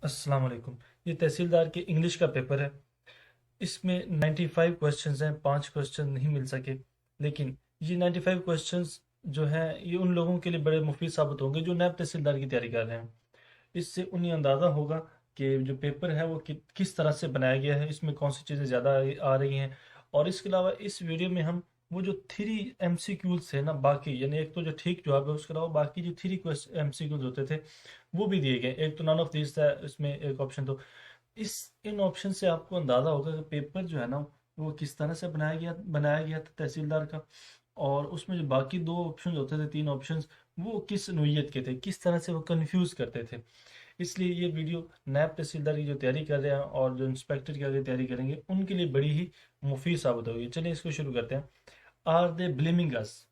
अस्सलाम वालेकुम। ये तहसीलदार के इंग्लिश का पेपर है। इसमें 95 क्वेश्चंस हैं, 5 क्वेश्चन नहीं मिल सके। लेकिन ये 95 क्वेश्चंस जो हैं ये उन लोगों के लिए बड़े मुफीद साबित होंगे जो नैब तहसीलदार की तैयारी कर रहे हैं। इससे उन्हें अंदाज़ा होगा कि जो पेपर है वो किस तरह से बनाया गया है, इसमें कौन सी चीज़ें ज़्यादा आ रही हैं। और इसके अलावा इस वीडियो में हम वो जो थ्री MCQs है ना, बाकी यानी एक तो जो ठीक जवाब है उसके अलावा बाकी जो थ्री MCQs होते थे वो भी दिए गए। एक तो नॉन ऑफ दिस था, इसमें एक ऑप्शन तो इस इन ऑप्शन से आपको अंदाज़ा होगा कि पेपर जो है ना वो किस तरह से बनाया गया था तहसीलदार का। और उसमें जो बाकी दो ऑप्शन होते थे, तीन ऑप्शंस, वो किस नोयत के थे, किस तरह से वो कंफ्यूज करते थे। इसलिए ये वीडियो नैब तहसीलदार की जो तैयारी कर रहे हैं और जो इंस्पेक्टर की आगे तैयारी करेंगे उनके लिए बड़ी ही मुफीद साबित होगी। चलिए इसको शुरू करते हैं। Are they blaming us?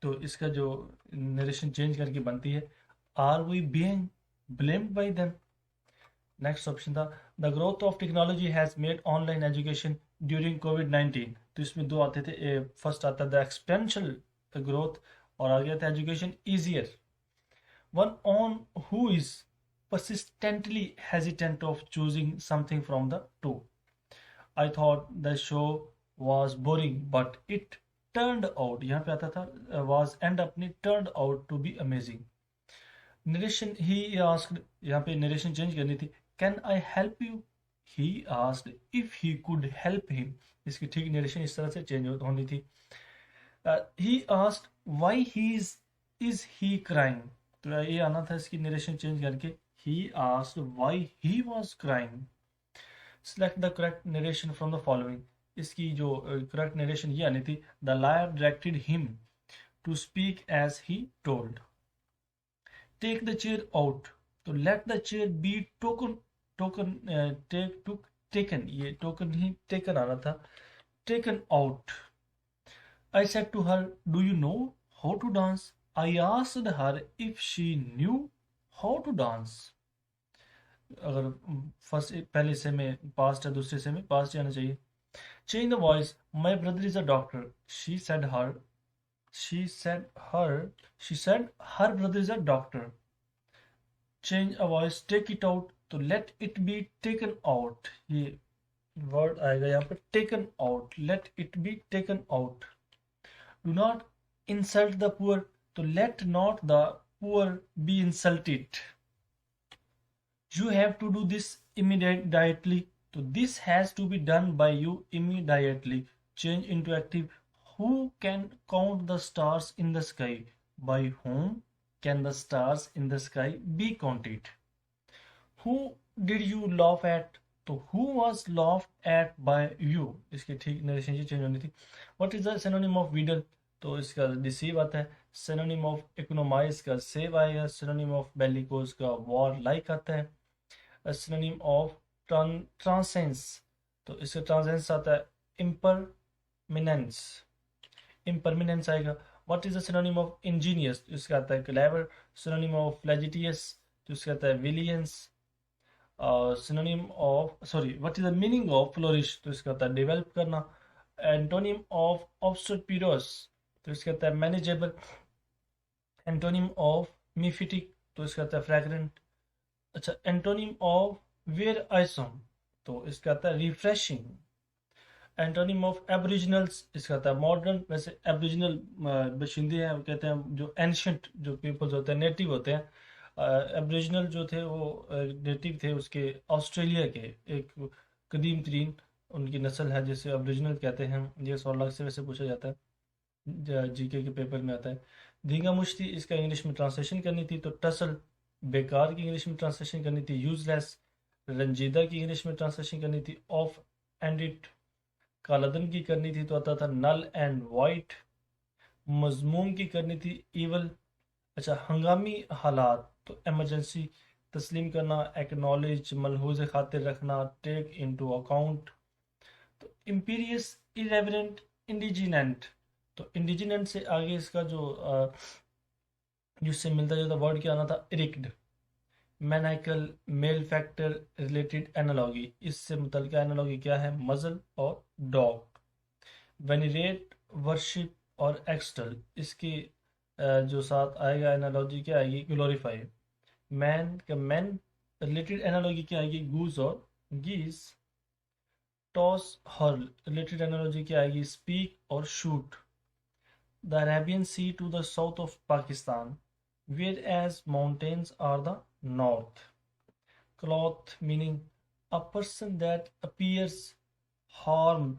तो इसका जो नरेशन चेंज करके बनती है, are we being blamed by them. Next option था the growth of technology has made online education during कोविड-19। तो इसमें दो आते थे, फर्स्ट आता द एक्सपेंशल ग्रोथ और आगे आता education easier. One on who is persistently hesitant of choosing something from the two. I thought the show was boring, but it turned out, यहाँ पे आता था was end up ने turned out to be amazing. Narration he asked, यहाँ पे narration change करनी थी, can I help you? He asked if he could help him. इसकी ठीक narration इस तरह से change होनी थी। He asked why is he crying? तो ये आना था इसकी narration change करके, he asked why he was crying. Select the correct narration from the following. इसकी जो correct narration ये आनी थी, the liar directed him to speak as he told. Take the chair out. तो let the chair be taken, ये token ही taken आना था, taken out. I said to her, do you know how to dance? I asked her if she knew how to dance. अगर first पहले से में past है, दूसरे से में पास्ट आना चाहिए। Change the voice. My brother is a doctor. She said her she said her brother is a doctor. Change a voice. Take it out. तो let it be taken out, ये word आएगा यहाँ पर, taken out. Let it be taken out. Do not insult the poor. तो let not the poor be insulted. You have to do this immediately. So this has to be done by you immediately. Change into active. Who can count the stars in the sky? By whom can the stars in the sky be counted? Who did you laugh at? तो who was laughed at by you? इसकी ठीक narration change होनी थी। What is the synonym of wheedle? तो इसका deceive आता है। Synonym of economize का save आएगा। Synonym of bellicose का war like आता है। synonym of transcends, तो इसका transcends आता है impermanence, impermanence आएगा। what is the synonym of ingenious? तो इसका आता है clever। synonym of flagitious, तो इसका आता है villains। synonym of what is the meaning of flourish? तो इसका आता है develop करना। antonym of obstreperous, तो इसका आता है manageable। antonym of mephitic, तो इसका आता है fragrant। अच्छा, एंटोनिम ऑफ वेयर आइसम, तो इसका आता है रिफ्रेशिंग। एंटोनिम ऑफ एबरिजिनल्स, इसका आता है मॉडर्न। वैसे एबरिजिनल बशिंदे हैं, कहते हैं जो एंशियंट जो पीपल्स होते हैं, नेटिव होते हैं। एबरिजिनल जो थे वो नेटिव थे उसके ऑस्ट्रेलिया के, एक कदीम तरीन उनकी नस्ल है जिसे एबरिजिनल कहते हैं। ये 100 लाख से वैसे पूछा जाता है, जीके के पेपर में आता है। धींगा मुश्ती, इसका इंग्लिश में ट्रांसलेशन करनी थी तो टसल। बेकार की इंग्लिश में ट्रांसलेशन करनी थी यूजलेस। रंजीदा की इंग्लिश में ट्रांसलेशन करनी थी ऑफ एंड इट। कालादन की करनी थी तो आता था नल एंड वाइट। मजमूम की करनी थी इवल। अच्छा, हंगामी हालात तो इमरजेंसी। तस्लीम करना एक्नॉलेज, मलहूज खातिर रखना, टेक इनटू अकाउंट। तो इम्पीरियस, इरेवरेंट, इंडिजिनेंट। तो इंडिजिनेंट से आगे इसका जो जिससे मिलता जुलता वर्ड क्या आना था, इरिक्ड। मैनाइकल, मेल फैक्टर रिलेटेड एनालॉगी, इससे मुतल्लिक एनालॉगी क्या है, मजल और डॉग। वेनिरेट, वर्शिप और एक्सटल, इसके जो साथ आएगा एनालॉजी क्या आएगी, ग्लोरीफाई। मैन का मैन रिलेटेड एनालॉजी क्या आएगी, गूज और geese. Toss hurl, related analogy क्या आएगी, स्पीक और shoot. The Arabian Sea to the south of Pakistan, whereas mountains are the north. Cloth meaning a person that appears harm,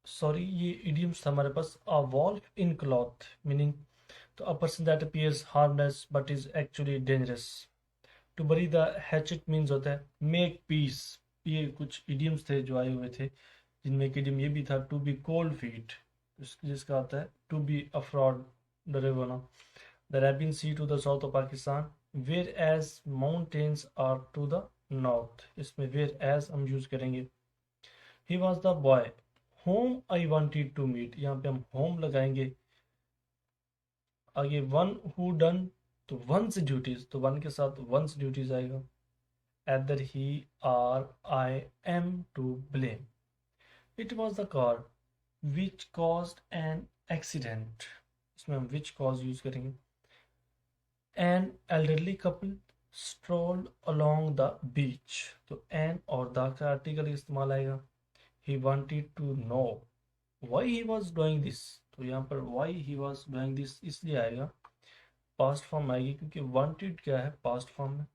sorry ये idioms था हमारे पास। A wolf in cloth meaning तो a person that appears harmless but is actually dangerous. To bury the hatchet means होता है make peace. ये कुछ idioms थे जो आए हुए थे, जिनमें एक इडियम ये भी था टू बी कोल्ड फीट, जिसका आता है टू बी अफ्रॉड, डरे हुए होना। The Arabian Sea to the south of Pakistan, whereas mountains are to the north, इसमें वेयर एज हम यूज करेंगे। He was the boy whom I wanted to meet, यहाँ पे हम होम लगाएंगे। आगे वन हु डन, तो वन से ड्यूटीज, तो वन के साथ वन से ड्यूटीज आएगा। either he or I am to blame. It was the car which caused an accident, इसमें हम which cause यूज करेंगे। An elderly couple strolled along the beach, तो an और the का आर्टिकल इस्तेमाल आएगा। He wanted to know why he was doing this, तो यहाँ पर why he was doing this इसलिए आएगा, पास्ट फॉर्म आएगी क्योंकि wanted क्या है पास्ट फॉर्म में।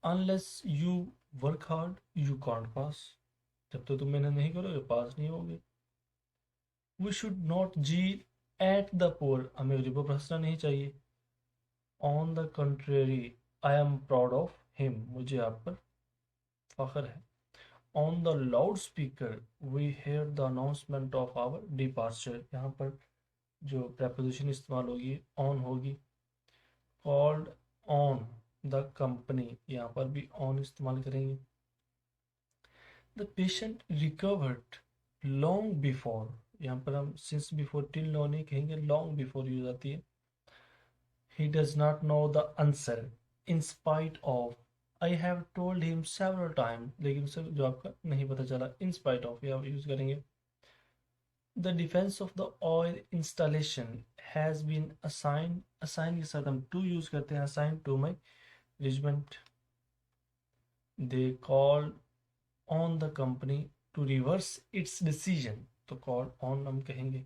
Unless you work hard you can't pass, जब तक तुम मेहनत नहीं करोगे पास नहीं होगे। We should not jeer at the poor, हमें गरीबों पर हंसना नहीं चाहिए। On the contrary I am proud of him, मुझे आप पर फख्र है। On the loud speaker we hear the announcement of our departure, यहाँ पर जो प्रेपोजिशन इस्तेमाल होगी ऑन होगी। कॉल्ड ऑन द कंपनी, यहाँ पर भी ऑन इस्तेमाल करेंगे। The patient recovered long before, यहाँ पर हम सिंस बिफोर टिल नो नहीं कहेंगे, लॉन्ग बिफोर यूज आती है। He does not know the answer in spite of, I have told him several time, लेकिन उसे जो आपका नहीं पता चला, इन स्पाइट ऑफ ये आप यूज करेंगे। The defence of the oil installation has been assign, assign के साथ हम टू यूज करते हैं, assign to my regiment. They called on the company to reverse its decision, तो कॉल ऑन हम कहेंगे।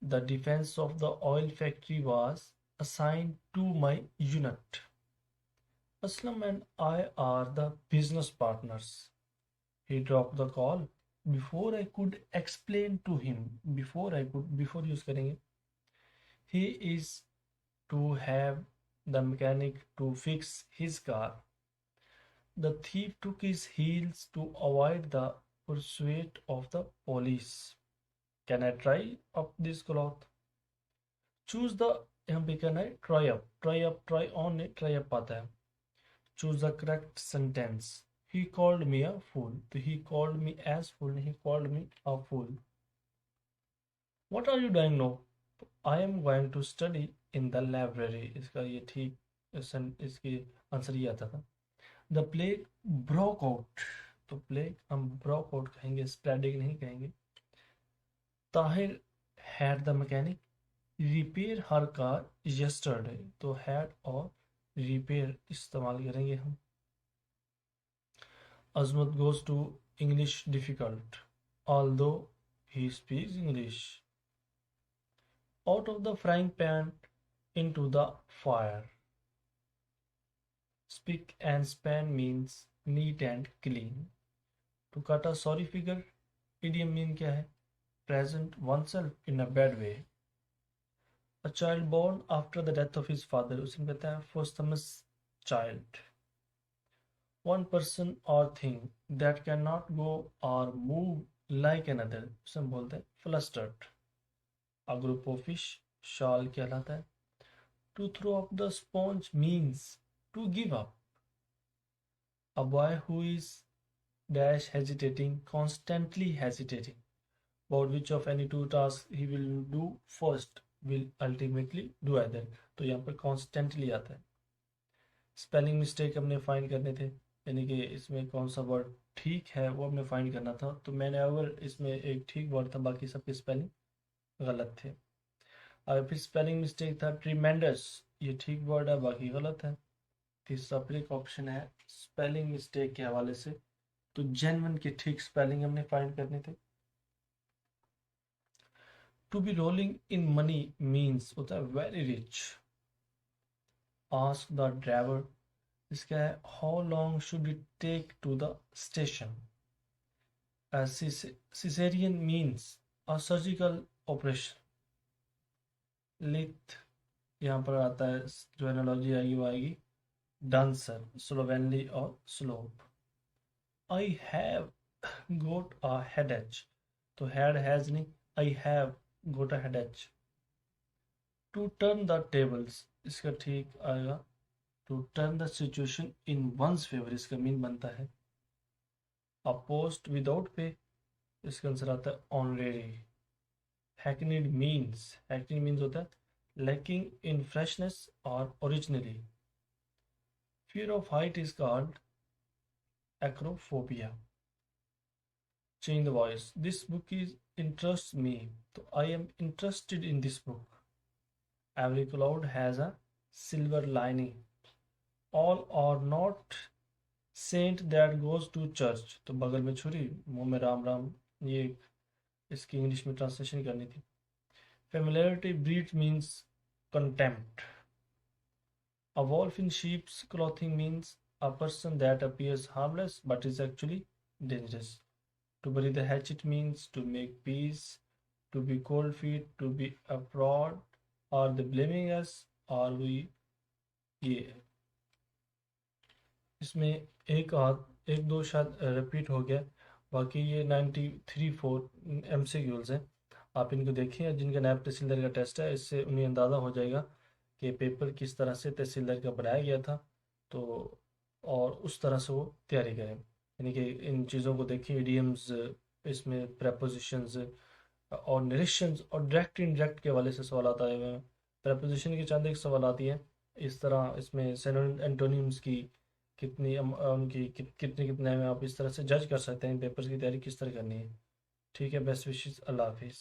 The defence of the oil factory was assigned to my unit. Aslam and I are the business partners. He drop the call before I could explain to him, before I could, before use करेंगे। He is to have the mechanic to fix his car. The thief took his heels to avoid the pursuit of the police. Can I try up this cloth? Choose the, यहाँ पे कहना है try up, try on नहीं try up आता है। Choose the correct sentence. He called me a fool, तो he called me as fool नहीं, he called me a fool. What are you doing now? I am going to study in the library, इसका ये ठीक इसकी answer ये आता था। The plague broke out, तो प्लेग हम ब्रोक आउट कहेंगे, स्प्रेडिंग नहीं कहेंगे। Tahir had the mechanic repair her car yesterday, तो हैड और रिपेयर इस्तेमाल करेंगे हम। Azmat goes to English difficult although he speaks English. Out of the frying pan into the fire. Spick and span means neat and clean. To cut a sorry figure, idiom mean क्या है? Present oneself in a bad way. A child born after the death of his father, उसे कहते हैं posthumous child. One person or thing that cannot go or move like another, उसे हम बोलते हैं flustered. A group of fish, शाल कहलाता है। To throw up the sponge means to give up. A boy who is dash hesitating, constantly hesitating about which of any two tasks he will do first will ultimately do either, तो यहाँ पर constantly आता है। Spelling mistake हमने find करने थे, यानी कि इसमें कौन सा वर्ड ठीक है वो हमने फाइंड करना था, तो मैंने अगर इसमें एक ठीक वर्ड था, बाकी सबके स्पेलिंग गलत थे। अगर फिर स्पेलिंग मिस्टेक था ट्रीमेंडस, ये ठीक वर्ड है बाकी गलत है। तीसरा ब्रेक ऑप्शन है स्पेलिंग मिस्टेक के हवाले से, तो जेन्युइन की ठीक स्पेलिंग हमने फाइंड करनी थी। To be rolling in money means होता है very rich. Ask the driver, इसका है how long should it take to the station. Caesarean means a surgical operation. लिथ, यहाँ पर आता है जो एनालॉजी आएगी वो आएगी डांसर, स्लोवेनली और slope. I have got a हेडेच, तो हैड हैज नहीं, I have got a headache. To turn the tables, इसका ठीक आएगा to turn the situation in one's favour, इसका मीन बनता है अ पोस्ट विदाउट पे, इसका आंसर आता है ऑनरेरी। हैकनीड मीन्स होता है lacking in freshness or originally. Fear of height is called acrophobia. Change the voice. This book is interests me. So I am interested in this book. Every cloud has a silver lining. All are not saint that goes to church. तो बगल में छुरी मुंह में राम राम, ये इसकी English में translation करनी थी। Familiarity breeds means contempt. A wolf in sheep's clothing means a person that appears harmless but is actually dangerous. To bury the hatchet means to make peace, to be cold feet, to be a fraud, are they blaming us, are we, ये इसमें एक दो शायद repeat हो गया, बाकी ये 93-4 MCQs हैं। आप इनको देखिए, जिनका नायब तहसीलदार का टेस्ट है, इससे उन्हें अंदाज़ा हो जाएगा कि पेपर किस तरह से तहसीलदार का बनाया गया था, तो और उस तरह से वो तैयारी करें। यानी कि इन चीज़ों को देखिए, इडियम्स, इसमें प्रेपोजिशंस और नरेशंस और डायरेक्ट इनडायरेक्ट के हवाले से सवाल आए हुए हैं। प्रेपोजिशन के चंद एक सवाल आती हैं इस तरह, इसमें सिनोनिम एंटोनिम्स की कितनी उनकी कितने कितने में आप इस तरह से जज कर सकते हैं पेपर्स की तैयारी किस तरह करनी है। ठीक है, बेस्ट विशेस, अल्लाह हाफिज़।